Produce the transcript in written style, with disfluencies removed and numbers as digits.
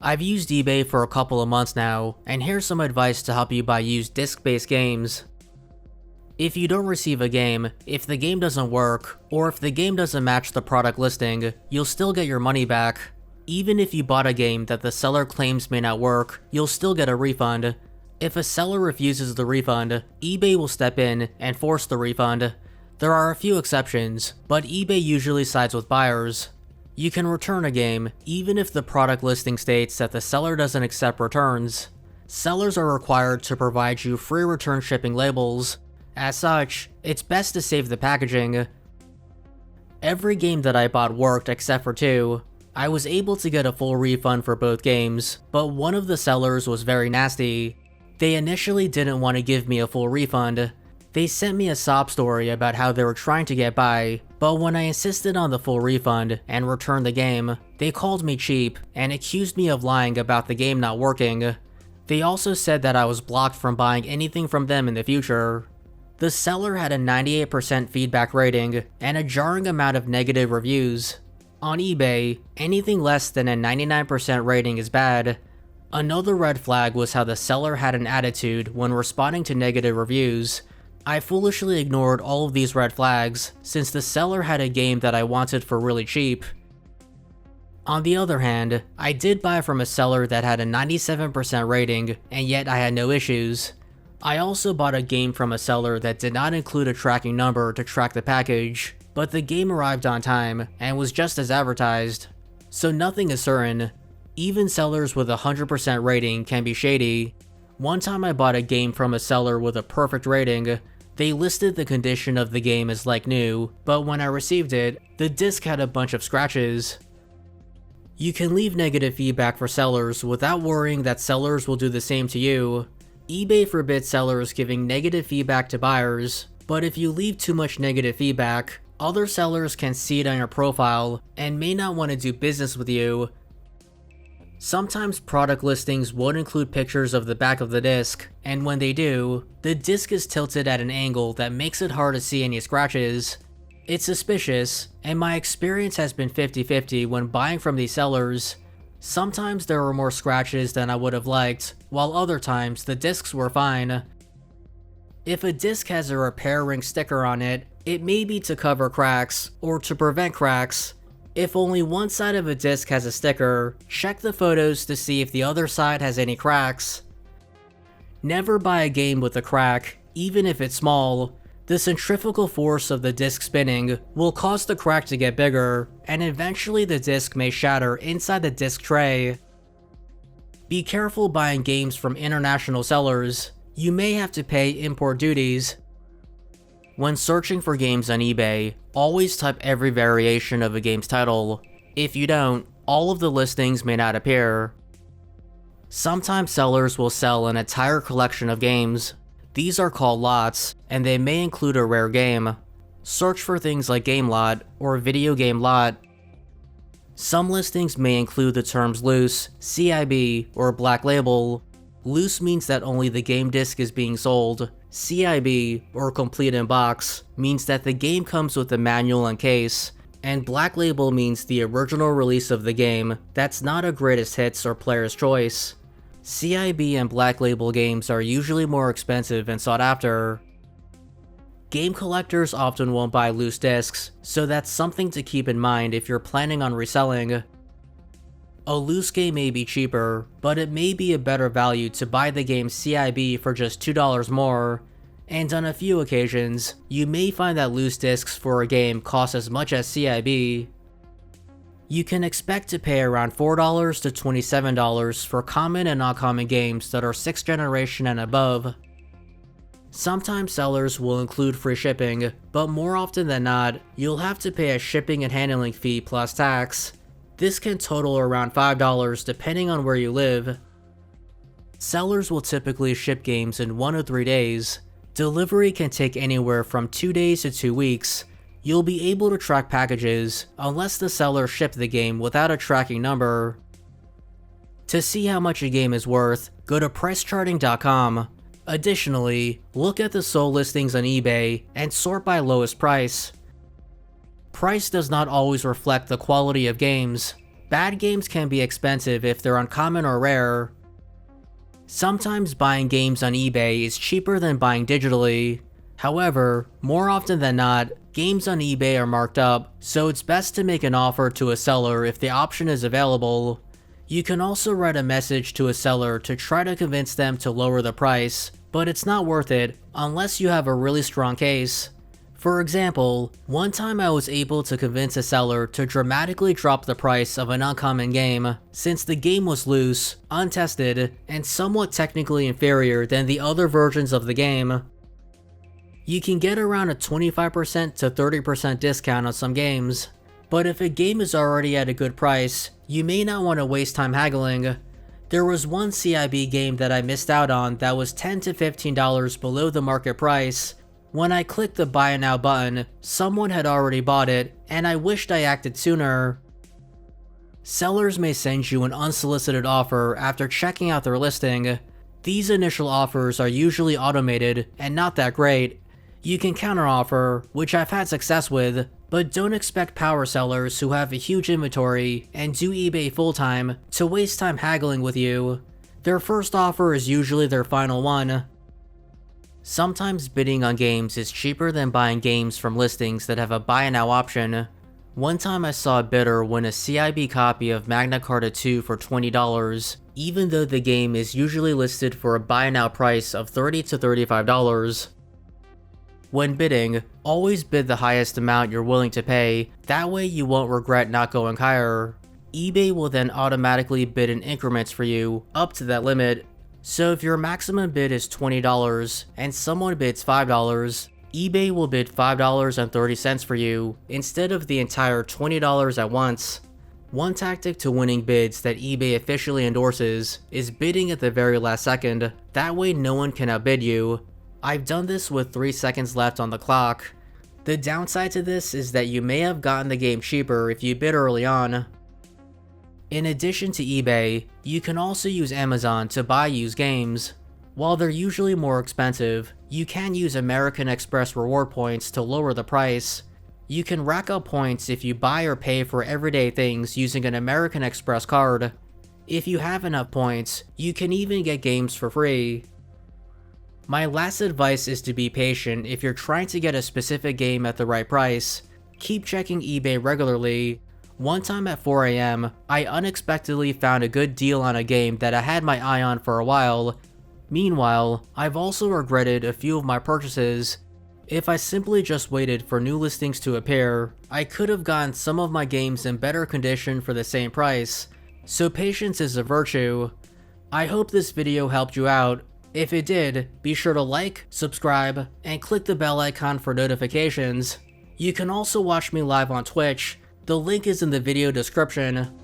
I've used eBay for a couple of months now, and here's some advice to help you buy used disc-based games. If you don't receive a game, if the game doesn't work, or if the game doesn't match the product listing, you'll still get your money back. Even if you bought a game that the seller claims may not work, you'll still get a refund. If a seller refuses the refund, eBay will step in and force the refund. There are a few exceptions, but eBay usually sides with buyers. You can return a game, even if the product listing states that the seller doesn't accept returns. Sellers are required to provide you free return shipping labels. As such, it's best to save the packaging. Every game that I bought worked except for two. I was able to get a full refund for both games, but one of the sellers was very nasty. They initially didn't want to give me a full refund. They sent me a sob story about how they were trying to get by, but when I insisted on the full refund and returned the game, they called me cheap and accused me of lying about the game not working. They also said that I was blocked from buying anything from them in the future. The seller had a 98% feedback rating and a jarring amount of negative reviews. On eBay, anything less than a 99% rating is bad. Another red flag was how the seller had an attitude when responding to negative reviews. I foolishly ignored all of these red flags since the seller had a game that I wanted for really cheap. On the other hand, I did buy from a seller that had a 97% rating and yet I had no issues. I also bought a game from a seller that did not include a tracking number to track the package, but the game arrived on time and was just as advertised. So nothing is certain. Even sellers with a 100% rating can be shady. One time I bought a game from a seller with a perfect rating. They listed the condition of the game as like new, but when I received it, the disc had a bunch of scratches. You can leave negative feedback for sellers without worrying that sellers will do the same to you. eBay forbids sellers giving negative feedback to buyers, but if you leave too much negative feedback, other sellers can see it on your profile and may not want to do business with you. Sometimes product listings won't include pictures of the back of the disc, and when they do, the disc is tilted at an angle that makes it hard to see any scratches. It's suspicious, and my experience has been 50-50 when buying from these sellers. Sometimes there were more scratches than I would have liked, while other times the discs were fine. If a disc has a repair ring sticker on it, it may be to cover cracks, or to prevent cracks. If only one side of a disc has a sticker, check the photos to see if the other side has any cracks. Never buy a game with a crack, even if it's small. The centrifugal force of the disc spinning will cause the crack to get bigger, and eventually the disc may shatter inside the disc tray. Be careful buying games from international sellers. You may have to pay import duties. When searching for games on eBay, always type every variation of a game's title. If you don't, all of the listings may not appear. Sometimes sellers will sell an entire collection of games. These are called lots, and they may include a rare game. Search for things like game lot or video game lot. Some listings may include the terms loose, CIB, or black label. Loose means that only the game disc is being sold. CIB, or complete in box, means that the game comes with a manual and case. And black label means the original release of the game that's not a greatest hits or player's choice. CIB and black label games are usually more expensive and sought after. Game collectors often won't buy loose discs, so that's something to keep in mind if you're planning on reselling. A loose game may be cheaper, but it may be a better value to buy the game's CIB for just $2 more, and on a few occasions, you may find that loose discs for a game cost as much as CIB. You can expect to pay around $4 to $27 for common and uncommon games that are 6th generation and above. Sometimes sellers will include free shipping, but more often than not, you'll have to pay a shipping and handling fee plus tax. This can total around $5 depending on where you live. Sellers will typically ship games in 1 to 3 days. Delivery can take anywhere from 2 days to 2 weeks. You'll be able to track packages unless the seller shipped the game without a tracking number. To see how much a game is worth, go to pricecharting.com. Additionally, look at the sold listings on eBay and sort by lowest price. Price does not always reflect the quality of games. Bad games can be expensive if they're uncommon or rare. Sometimes buying games on eBay is cheaper than buying digitally. However, more often than not, games on eBay are marked up, so it's best to make an offer to a seller if the option is available. You can also write a message to a seller to try to convince them to lower the price, but it's not worth it unless you have a really strong case. For example, one time I was able to convince a seller to dramatically drop the price of an uncommon game, since the game was loose, untested, and somewhat technically inferior than the other versions of the game. You can get around a 25% to 30% discount on some games, but if a game is already at a good price, you may not want to waste time haggling. There was one CIB game that I missed out on that was $10 to $15 below the market price. When I clicked the buy now button, someone had already bought it, and I wished I acted sooner. Sellers may send you an unsolicited offer after checking out their listing. These initial offers are usually automated and not that great. You can counteroffer, which I've had success with, but don't expect power sellers who have a huge inventory and do eBay full-time to waste time haggling with you. Their first offer is usually their final one. Sometimes bidding on games is cheaper than buying games from listings that have a buy now option. One time I saw a bidder win a CIB copy of Magna Carta 2 for $20, even though the game is usually listed for a buy now price of $30 to $35. When bidding, always bid the highest amount you're willing to pay, that way you won't regret not going higher. eBay will then automatically bid in increments for you, up to that limit. So if your maximum bid is $20 and someone bids $5, eBay will bid $5.30 for you, instead of the entire $20 at once. One tactic to winning bids that eBay officially endorses is bidding at the very last second, that way no one can outbid you. I've done this with 3 seconds left on the clock. The downside to this is that you may have gotten the game cheaper if you bid early on. In addition to eBay, you can also use Amazon to buy used games. While they're usually more expensive, you can use American Express reward points to lower the price. You can rack up points if you buy or pay for everyday things using an American Express card. If you have enough points, you can even get games for free. My last advice is to be patient if you're trying to get a specific game at the right price. Keep checking eBay regularly. One time at 4 AM, I unexpectedly found a good deal on a game that I had my eye on for a while. Meanwhile, I've also regretted a few of my purchases. If I simply just waited for new listings to appear, I could have gotten some of my games in better condition for the same price. So patience is a virtue. I hope this video helped you out. If it did, be sure to like, subscribe, and click the bell icon for notifications. You can also watch me live on Twitch. The link is in the video description.